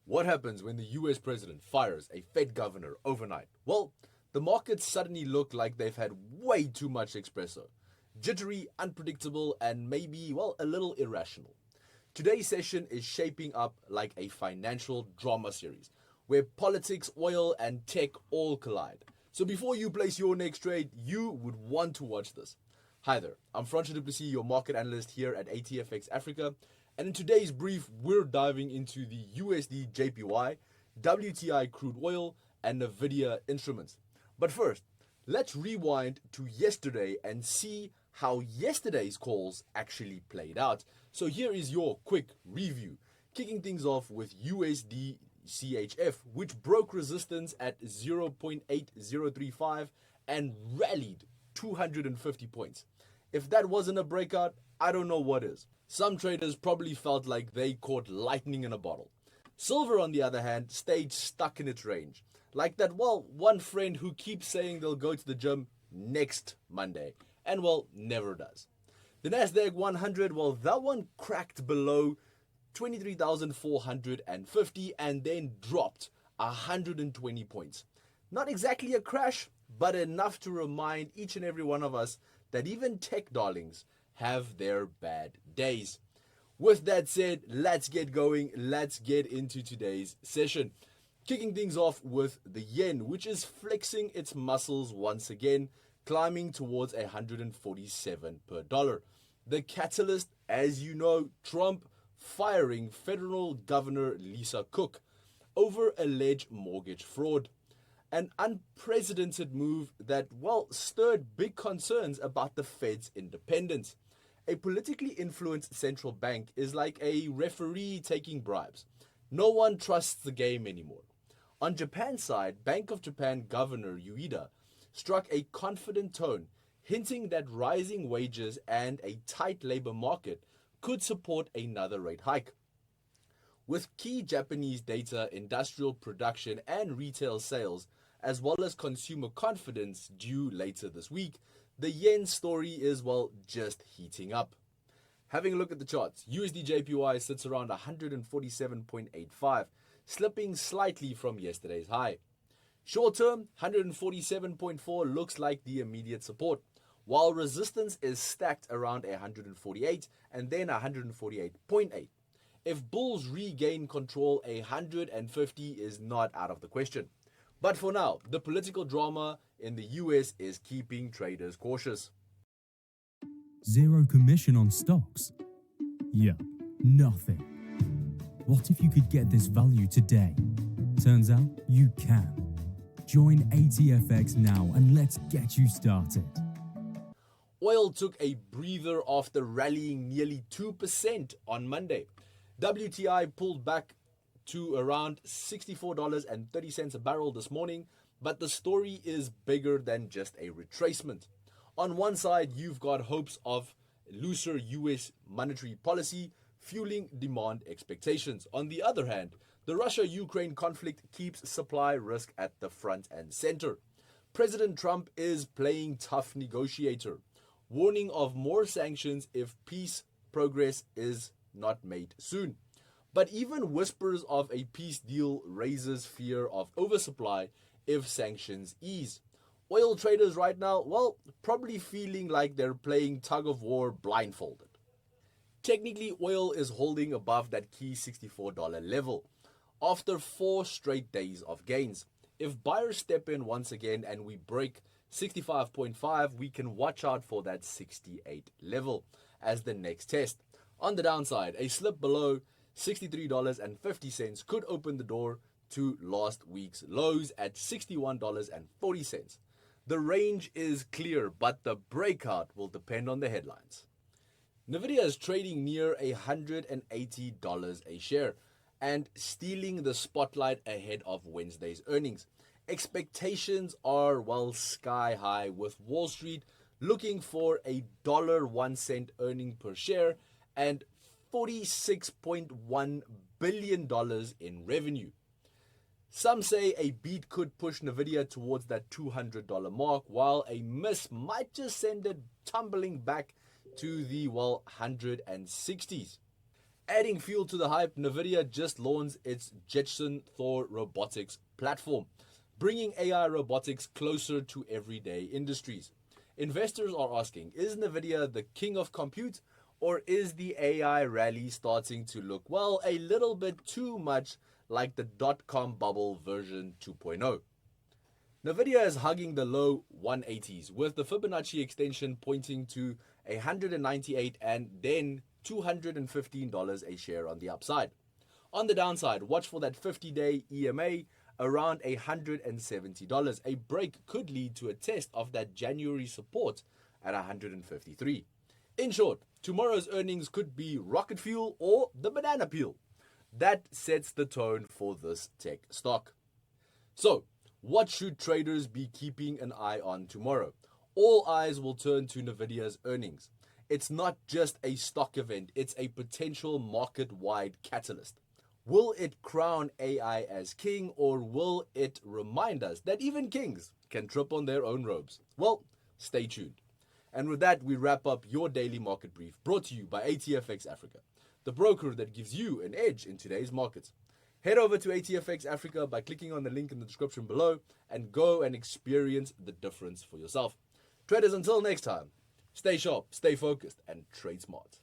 What happens when the US president fires a Fed governor overnight? Well, the markets suddenly look like they've had way too much espresso. Jittery, unpredictable, and maybe, well, a little irrational. Today's session is shaping up like a financial drama series where politics, oil, and tech all collide. So before you place your next trade, you would want to watch this. Hi there, I'm Francois Duplessis, your market analyst here at ATFX Africa. And in today's brief, we're diving into the USD JPY, WTI crude oil, and Nvidia instruments. But first, let's rewind to yesterday and see how yesterday's calls actually played out. So here is your quick review, kicking things off with USD CHF, which broke resistance at 0.8035 and rallied 250 points. If that wasn't a breakout, I don't know what is. Some traders probably felt like they caught lightning in a bottle. Silver, on the other hand, stayed stuck in its range. Like that, one friend who keeps saying they'll go to the gym next Monday and, never does. The Nasdaq 100, that one cracked below 23,450 and then dropped 120 points. Not exactly a crash, but enough to remind each and every one of us that even tech darlings have their bad days. With that said, let's get going. Let's get into today's session. Kicking things off with the yen, which is flexing its muscles once again, climbing towards 147 per dollar. The catalyst, as you know, Trump firing federal governor Lisa Cook over alleged mortgage fraud. An unprecedented move that, stirred big concerns about the Fed's independence. A politically influenced central bank is like a referee taking bribes. No one trusts the game anymore. On Japan's side, Bank of Japan Governor Ueda struck a confident tone, hinting that rising wages and a tight labor market could support another rate hike. With key Japanese data, industrial production, and retail sales, as well as consumer confidence due later this week, the yen story is, just heating up. Having a look at the charts, USD JPY sits around 147.85, slipping slightly from yesterday's high. Short term, 147.4 looks like the immediate support, while resistance is stacked around 148 and then 148.8. If bulls regain control, 150 is not out of the question. But for now, the political drama in the US is keeping traders cautious. Zero commission on stocks? Yeah, nothing. What if you could get this value today? Turns out you can. Join ATFX now and let's get you started. Oil took a breather after rallying nearly 2% on Monday. WTI pulled back to around $64.30 a barrel this morning, but the story is bigger than just a retracement. On one side, you've got hopes of looser US monetary policy fueling demand expectations. On the other hand, the Russia-Ukraine conflict keeps supply risk at the front and center. President Trump is playing tough negotiator, warning of more sanctions if peace progress is not made soon. But even whispers of a peace deal raises fear of oversupply if sanctions ease. Oil traders right now, probably feeling like they're playing tug of war blindfolded. Technically, oil is holding above that key $64 level after 4 straight days of gains. If buyers step in once again and we break 65.5, we can watch out for that 68 level as the next test. On the downside, a slip below $63.50 could open the door to last week's lows at $61.40. The range is clear, but the breakout will depend on the headlines. Nvidia is trading near $180 a share and stealing the spotlight ahead of Wednesday's earnings. Expectations are, sky high, with Wall Street looking for a $1 earning per share and $46.1 billion in revenue. Some say a beat could push Nvidia towards that $200 mark, while a miss might just send it tumbling back to the 160s. Adding fuel to the hype, Nvidia just launched its Jetson Thor robotics platform, bringing AI robotics closer to everyday industries. Investors are asking, is Nvidia the king of compute, or is the AI rally starting to look, well, a little bit too much like the dot-com bubble version 2.0? Nvidia is hugging the low 180s, with the Fibonacci extension pointing to 198 and then $215 a share on the upside. On the downside, watch for that 50-day EMA around $170. A break could lead to a test of that January support at 153. In short, tomorrow's earnings could be rocket fuel or the banana peel. That sets the tone for this tech stock. So, what should traders be keeping an eye on tomorrow? All eyes will turn to Nvidia's earnings. It's not just a stock event, it's a potential market-wide catalyst. Will it crown AI as king, or will it remind us that even kings can trip on their own robes? Well, stay tuned. And with that, we wrap up your daily market brief, brought to you by ATFX Africa, the broker that gives you an edge in today's markets. Head over to ATFX Africa by clicking on the link in the description below and go and experience the difference for yourself. Traders, until next time, stay sharp, stay focused, and trade smart.